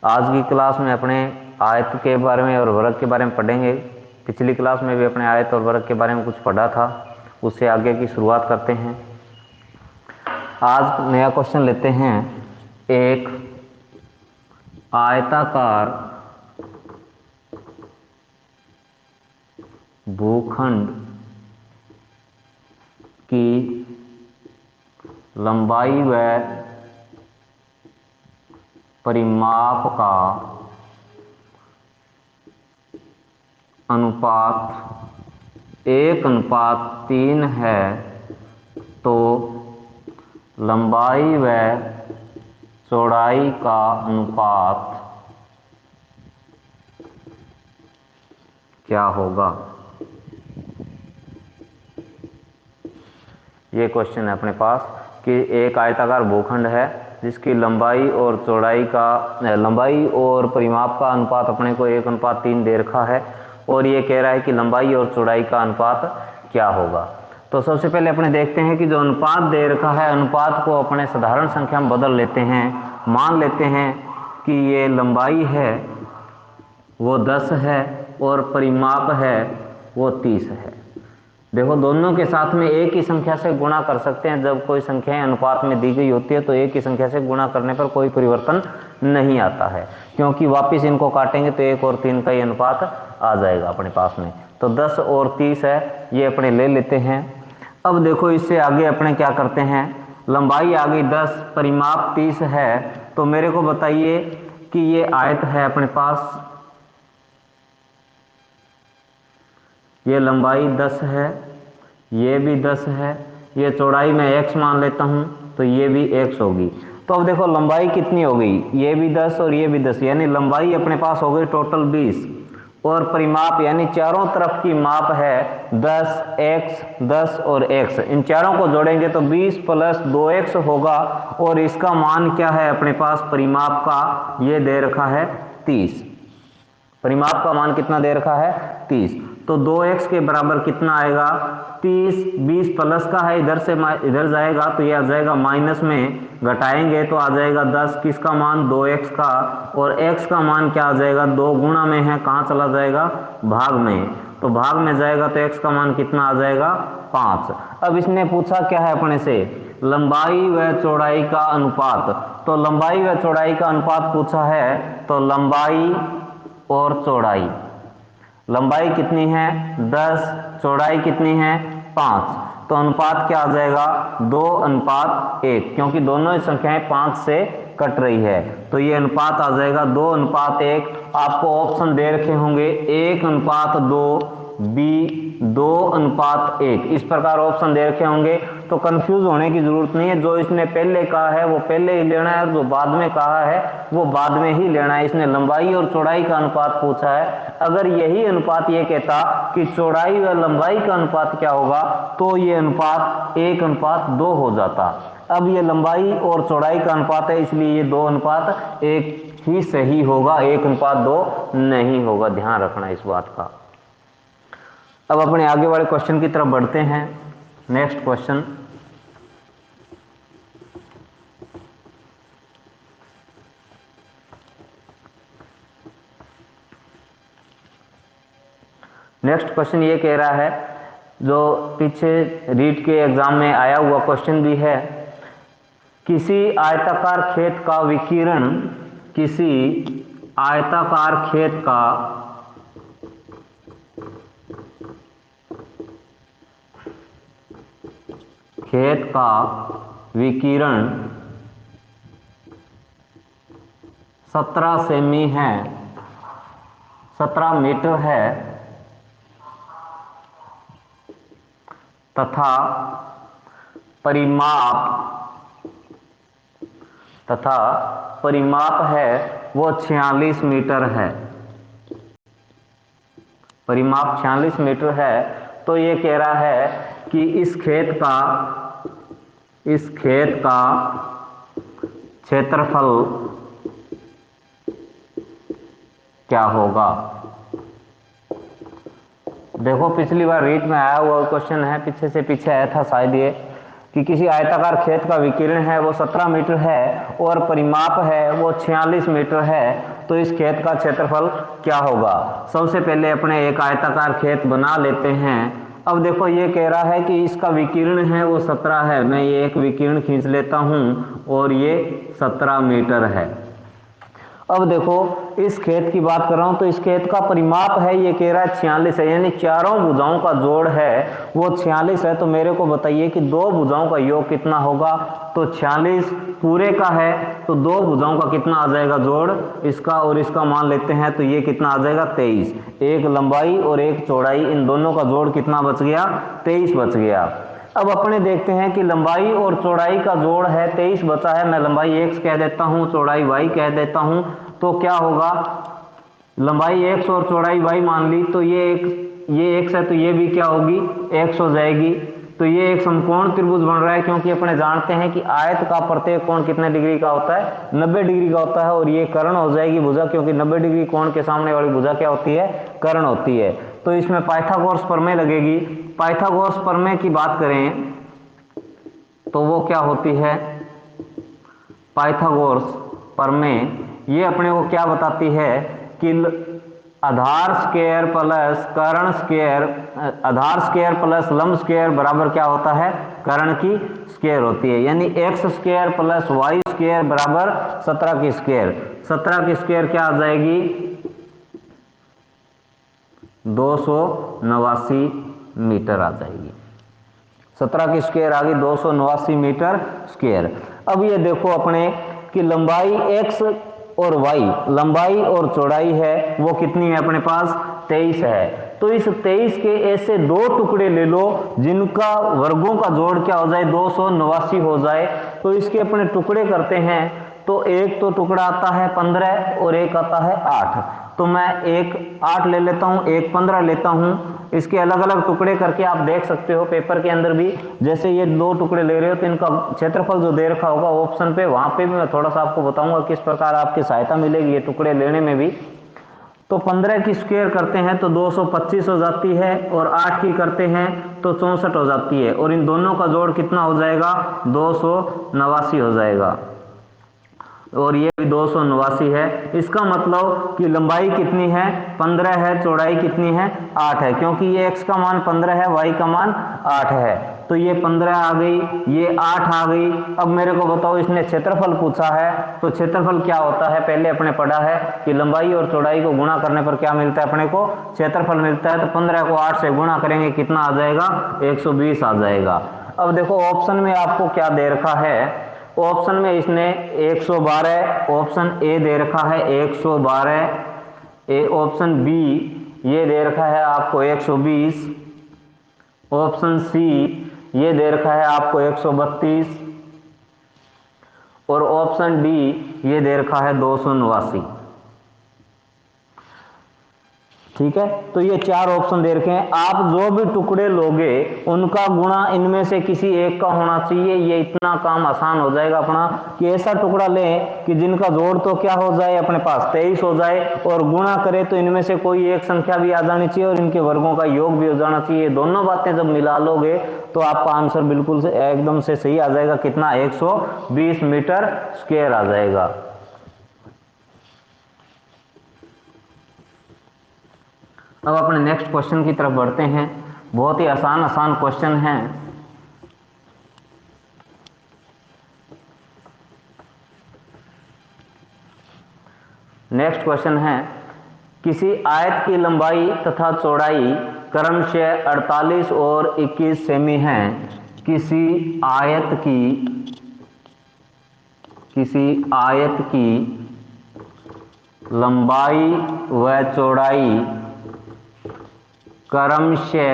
आज की क्लास में अपने आयत के बारे में और वर्ग के बारे में पढ़ेंगे। पिछली क्लास में भी अपने आयत और वर्ग के बारे में कुछ पढ़ा था, उससे आगे की शुरुआत करते हैं। आज नया क्वेश्चन लेते हैं। एक आयताकार भूखंड की लंबाई व परिमाप का अनुपात 1:3 है, तो लंबाई व चौड़ाई का अनुपात क्या होगा। ये क्वेश्चन है अपने पास कि एक आयताकार भूखंड है जिसकी लंबाई और चौड़ाई का लंबाई और परिमाप का अनुपात अपने को 1:3 दे रखा है, और ये कह रहा है कि लंबाई और चौड़ाई का अनुपात क्या होगा। तो सबसे पहले अपने देखते हैं कि जो अनुपात दे रखा है, अनुपात को अपने साधारण संख्या में बदल लेते हैं। मान लेते हैं कि ये लंबाई है वो 10 है और परिमाप है वो 30 है। देखो, दोनों के साथ में एक ही संख्या से गुणा कर सकते हैं। जब कोई संख्याएं अनुपात में दी गई होती है तो एक ही संख्या से गुणा करने पर कोई परिवर्तन नहीं आता है, क्योंकि वापस इनको काटेंगे तो 1 और 3 का ही अनुपात आ जाएगा अपने पास में। तो 10 और 30 है, ये अपने ले लेते हैं। अब देखो, इससे आगे अपने क्या करते हैं। लंबाई आ गई 10, परिमाप 30 है, तो मेरे को बताइए कि ये आयत है अपने पास, ये लंबाई 10 है, ये भी 10 है, ये चौड़ाई मैं x मान लेता हूं तो ये भी x होगी। तो अब देखो लंबाई कितनी हो गई, ये भी 10 और ये भी 10, यानी लंबाई अपने पास हो गई टोटल 20, और परिमाप यानी चारों तरफ की माप है 10, x, 10 और x। इन चारों को जोड़ेंगे तो 20 + 2x होगा, और इसका मान क्या है अपने पास परिमाप का, ये दे रखा है 30। परिमाप का मान कितना दे रखा है 30, तो 2x के बराबर कितना आएगा 30। 20 प्लस का है, इधर से इधर जाएगा तो ये आ जाएगा माइनस में, घटाएंगे तो आ जाएगा 10, किसका मान 2x का, और x का मान क्या आ जाएगा 2 गुणा में है, कहाँ चला जाएगा भाग में, तो भाग में जाएगा तो x का मान कितना आ जाएगा 5। अब इसने पूछा क्या है अपने से, लंबाई व चौड़ाई का अनुपात। तो लंबाई व चौड़ाई का अनुपात पूछा है, तो लंबाई और चौड़ाई, लंबाई कितनी है 10, चौड़ाई कितनी है 5, तो अनुपात क्या आ जाएगा 2:1, क्योंकि दोनों ही संख्याएं 5 से कट रही है, तो ये अनुपात आ जाएगा 2:1। आपको ऑप्शन दे रखे होंगे 1:2, बी 2:1, इस प्रकार ऑप्शन दे रखे होंगे, तो कंफ्यूज होने की जरूरत नहीं है। जो इसने पहले कहा है वो पहले ही लेना है, और जो बाद में कहा है वो बाद में ही लेना है। इसने लंबाई और चौड़ाई का अनुपात पूछा है, अगर यही अनुपात ये कहता कि चौड़ाई व लंबाई का अनुपात क्या होगा, तो ये अनुपात 1:2 हो जाता। अब ये लंबाई और चौड़ाई का अनुपात है, इसलिए ये 2:1 ही सही होगा, 1:2 नहीं होगा। ध्यान रखना इस बात का। अब अपने आगे वाले क्वेश्चन की तरफ बढ़ते हैं। नेक्स्ट क्वेश्चन, नेक्स्ट क्वेश्चन ये कह रहा है, जो पीछे रीट के एग्जाम में आया हुआ क्वेश्चन भी है, किसी आयताकार खेत का विकिरण, किसी आयताकार खेत का विकिरण 17 सेमी है, 17 मीटर है, तथा परिमाप है वो 46 मीटर है। परिमाप 46 मीटर है, तो ये कह रहा है कि इस खेत का क्षेत्रफल क्या होगा। देखो, पिछली बार रीट में आया हुआ क्वेश्चन है, पीछे से पीछे आया था शायद ये, कि किसी आयताकार खेत का विकीर्ण है वो 17 मीटर है और परिमाप है वो 46 मीटर है, तो इस खेत का क्षेत्रफल क्या होगा। सबसे पहले अपने एक आयताकार खेत बना लेते हैं। अब देखो ये कह रहा है कि इसका विकीर्ण है वो 17 है, मैं ये एक विकीर्ण खींच लेता हूं और ये 17 मीटर है। अब देखो इस खेत की बात कर रहा हूं तो इस खेत का परिमाप है ये कह रहा है 46 है, यानी चारों भुजाओं का जोड़ है वो 46 है। तो मेरे को बताइए कि दो भुजाओं का योग कितना होगा। तो 46 पूरे का है तो दो भुजाओं का कितना आ जाएगा जोड़, इसका और इसका मान लेते हैं तो ये कितना आ जाएगा 23। एक लंबाई और एक चौड़ाई, इन दोनों का जोड़ कितना बच गया, 23 बच गया। अब अपने देखते हैं कि लंबाई और चौड़ाई का जोड़ है 23 बचा है, मैं लंबाई x कह देता हूं, चौड़ाई y कह देता हूं। तो क्या होगा, लंबाई x और चौड़ाई y मान ली, तो ये x है तो ये भी क्या होगी x हो जाएगी। तो ये एक समकोण त्रिभुज बन रहा है, क्योंकि अपने जानते हैं कि आयत का प्रत्येक कोण कितने डिग्री का होता है, 90 डिग्री का होता है। और ये कर्ण हो जाएगी भुजा, क्योंकि 90 डिग्री कोण के सामने वाली भुजा क्या होती है, कर्ण होती है। तो इसमें पाइथागोरस प्रमेय लगेगी। पाइथागोरस प्रमेय की बात करें तो वो क्या होती है, पाइथागोरस प्रमेय ये अपने को क्या बताती है कि आधार स्क्वायर प्लस कर्ण स्क्वायर, आधार स्क्वायर प्लस लंब स्क्वायर बराबर क्या होता है, कर्ण की स्क्वायर होती है। यानी X square plus Y square बराबर 17 की स्क्वायर। 17 की स्क्वायर क्या आ जाएगी, 289 मीटर आ जाएगी। 17 की स्क्वायर आ गई 289 मीटर स्क्वायर। अब ये देखो अपने कि लंबाई x और y, लंबाई और चौड़ाई है वो कितनी है अपने पास, 23 है। तो इस 23 के ऐसे दो टुकड़े ले लो जिनका वर्गों का जोड़ क्या हो जाए, 289 हो जाए। तो इसके अपने टुकड़े करते हैं तो एक तो टुकड़ा आता है 15 और एक आता है 8। तो मैं एक 8 ले लेता हूं, एक 15 लेता हूं। इसके अलग अलग टुकड़े करके आप देख सकते हो पेपर के अंदर भी, जैसे ये दो टुकड़े ले रहे हो तो इनका क्षेत्रफल जो दे रखा होगा ऑप्शन पे, वहां पे भी मैं थोड़ा सा आपको बताऊंगा किस प्रकार आपकी सहायता मिलेगी ये टुकड़े लेने में भी। तो 15 की स्क्वायर करते हैं तो 225 हो जाती है, और 8 की करते हैं तो 64 हो जाती है, और इन दोनों का जोड़ कितना हो जाएगा, 289 हो जाएगा, और ये भी 289 है। इसका मतलब कि लंबाई कितनी है, 15 है, चौड़ाई कितनी है, 8 है, क्योंकि ये x का मान 15 है, y का मान 8 है। तो ये 15 आ गई, ये 8 आ गई। अब मेरे को बताओ, इसने क्षेत्रफल पूछा है, तो क्षेत्रफल क्या होता है, पहले अपने पढ़ा है कि लंबाई और चौड़ाई को गुणा करने पर क्या मिलता है, अपने को क्षेत्रफल मिलता है। तो 15 को 8 से गुणा करेंगे कितना आ जाएगा, 120 आ जाएगा। अब देखो ऑप्शन में आपको क्या दे रखा है, ऑप्शन में इसने 112, ऑप्शन ए दे रखा है 112, ए ऑप्शन बी ये दे रखा है आपको 120, ऑप्शन सी ये दे रखा है आपको 132, और ऑप्शन डी ये दे रखा है 289। ठीक है, तो ये चार ऑप्शन दे रखे हैं। आप जो भी टुकड़े लोगे उनका गुणा इनमें से किसी एक का होना चाहिए। ये इतना काम आसान हो जाएगा अपना कि ऐसा टुकड़ा लें कि जिनका जोड़ तो क्या हो जाए अपने पास 23 हो जाए, और गुणा करें तो इनमें से कोई एक संख्या भी आ जानी चाहिए और इनके वर्गों का योग भी हो जाना चाहिए। दोनों बातें जब मिला लोगे तो आपका आंसर बिल्कुल से एकदम से सही आ जाएगा। कितना, 120 मीटर स्क्वायर आ जाएगा। अब अपने नेक्स्ट क्वेश्चन की तरफ बढ़ते हैं। बहुत ही आसान आसान क्वेश्चन हैं। नेक्स्ट क्वेश्चन है, किसी आयत की लंबाई तथा चौड़ाई क्रमशः 48 और 21 सेमी है। किसी आयत की लंबाई व चौड़ाई क्रमशः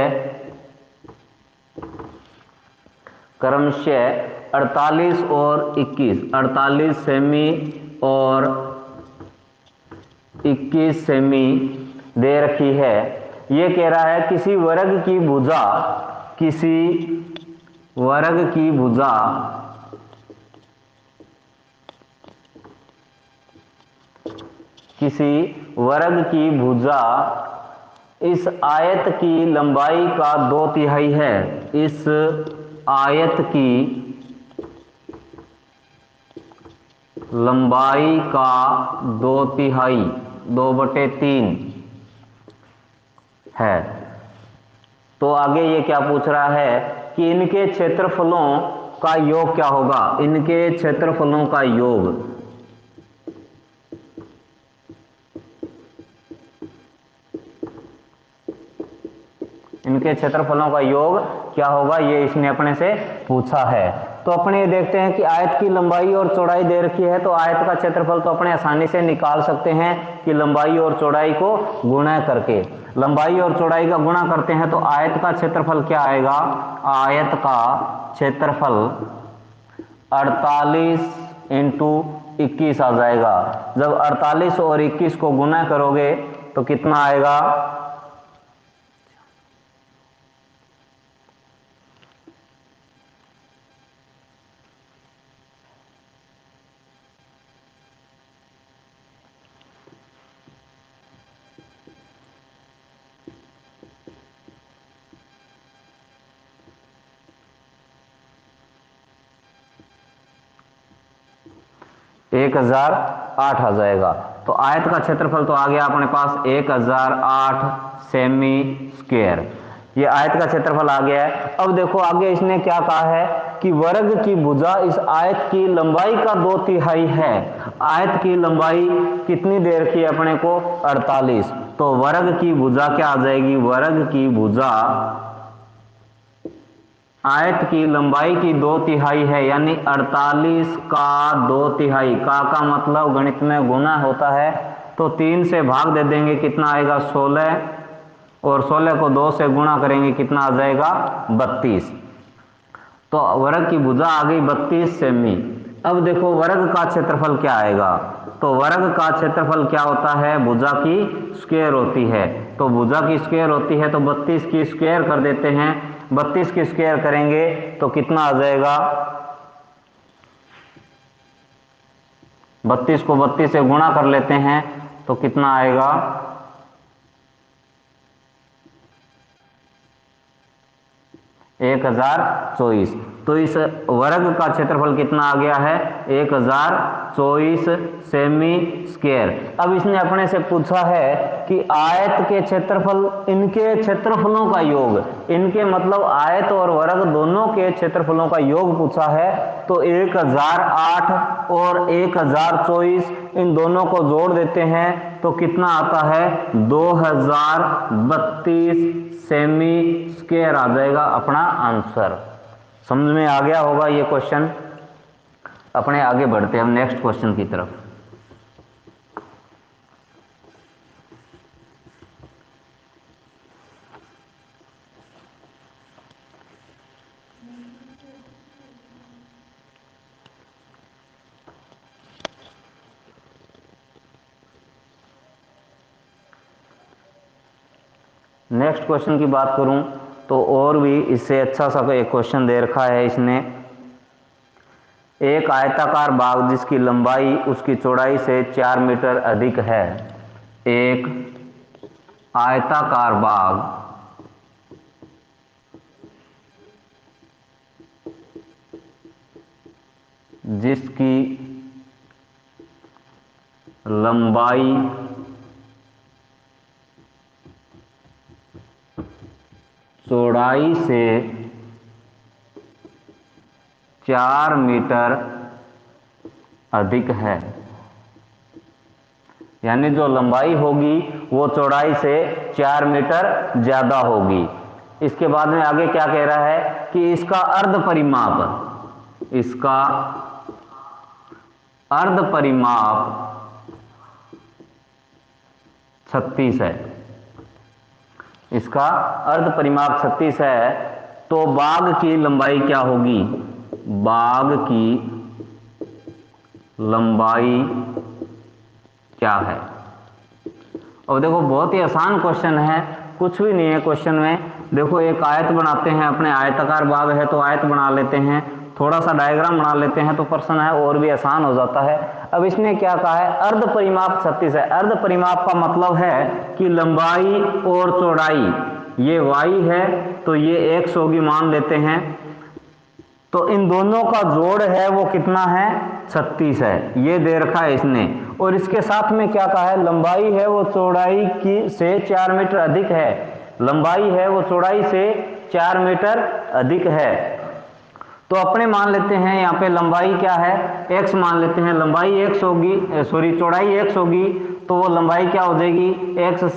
48 और 21, 48 सेमी और 21 सेमी दे रखी है। ये कह रहा है किसी वर्ग की भुजा इस आयत की लंबाई का 2/3 है। इस आयत की लंबाई का 2/3 2/3 है। तो आगे ये क्या पूछ रहा है कि इनके क्षेत्रफलों का योग क्या होगा। इनके क्षेत्रफलों का योग, इनके क्षेत्रफलों का योग क्या होगा, ये इसने अपने से पूछा है। तो अपने ये देखते हैं कि आयत की लंबाई और चौड़ाई दे रखी है, तो आयत का क्षेत्रफल तो अपने आसानी से निकाल सकते हैं कि लंबाई और चौड़ाई को गुणा करके, लंबाई और चौड़ाई का गुणा करते हैं तो आयत का क्षेत्रफल क्या आएगा। आयत का क्षेत्रफल 48 × 21 आ जाएगा। जब 48 और 21 को गुणा करोगे तो कितना आएगा, 1008 आ जाएगा। तो आयत का क्षेत्रफल तो आ गया अपने पास 1008 सेमी स्क्वायर, ये आयत का क्षेत्रफल आ गया है। अब देखो आगे इसने क्या कहा है कि वर्ग की भुजा इस आयत की लंबाई का 2/3 है। आयत की लंबाई कितनी दे रखी है अपने को, 48। तो वर्ग की भुजा क्या आ जाएगी, वर्ग की भुजा आयत की लंबाई की 2/3 है, यानी 48 का 2/3 का मतलब गणित में गुना होता है। तो 3 से भाग दे देंगे, कितना आएगा 16, और 16 को 2 से गुणा करेंगे कितना आ जाएगा 32। तो वर्ग की भुजा आ गई 32 सेमी। अब देखो वर्ग का क्षेत्रफल क्या आएगा, तो वर्ग का क्षेत्रफल क्या होता है, भुजा की स्क्वायर होती है। तो भुजा की स्क्वायर होती है तो 32 की स्क्वायर कर देते हैं, 32 की स्क्वायर करेंगे तो कितना आ जाएगा, 32 को 32 से गुणा कर लेते हैं तो कितना आएगा 1024। तो इस वर्ग का क्षेत्रफल कितना आ गया है 1024 सेमी स्क्वायर। अब इसने अपने से पूछा है कि आयत के क्षेत्रफल, इनके क्षेत्रफलों का योग, इनके मतलब आयत और वर्ग दोनों के क्षेत्रफलों का योग पूछा है। तो 1008 और 1024 इन दोनों को जोड़ देते हैं तो कितना आता है 2032 सेमी स्क्वायर आ जाएगा अपना आंसर। समझ में आ गया होगा ये क्वेश्चन। अपने आगे बढ़ते हैं हम नेक्स्ट क्वेश्चन की तरफ। नेक्स्ट क्वेश्चन की बात करूं तो और भी इससे अच्छा सा एक क्वेश्चन दे रखा है इसने। एक आयताकार बाग जिसकी लंबाई उसकी चौड़ाई से 4 मीटर अधिक है। एक आयताकार बाग जिसकी लंबाई चौड़ाई से 4 मीटर अधिक है, यानी जो लंबाई होगी वो चौड़ाई से 4 मीटर ज्यादा होगी। इसके बाद में आगे क्या कह रहा है कि इसका अर्ध परिमाप, इसका अर्ध परिमाप 36 है, इसका अर्ध परिमाप 36 है। तो बाग की लंबाई क्या होगी, बाग की लंबाई क्या है। और देखो बहुत ही आसान क्वेश्चन है, कुछ भी नहीं है क्वेश्चन में। देखो एक आयत बनाते हैं, अपने आयताकार बाग है तो आयत बना लेते हैं, थोड़ा सा डायग्राम बना लेते हैं तो प्रश्न है और भी आसान हो जाता है। अब इसने क्या कहा है, अर्ध परिमाप 36 है। अर्ध परिमाप का मतलब है कि लंबाई और चौड़ाई, ये y है तो ये x होगी मान लेते हैं, तो इन दोनों का जोड़ है वो कितना है, 36 है, ये दे रखा है इसने। और इसके साथ में क्या कहा है, लंबाई है वो चौड़ाई की से 4 मीटर अधिक है, लंबाई है वो चौड़ाई से 4 मीटर अधिक है। तो अपने मान लेते हैं यहाँ पे लंबाई क्या है, x मान लेते हैं, लंबाई x होगी, सॉरी चौड़ाई x होगी, तो वो लंबाई क्या हो जाएगी, x से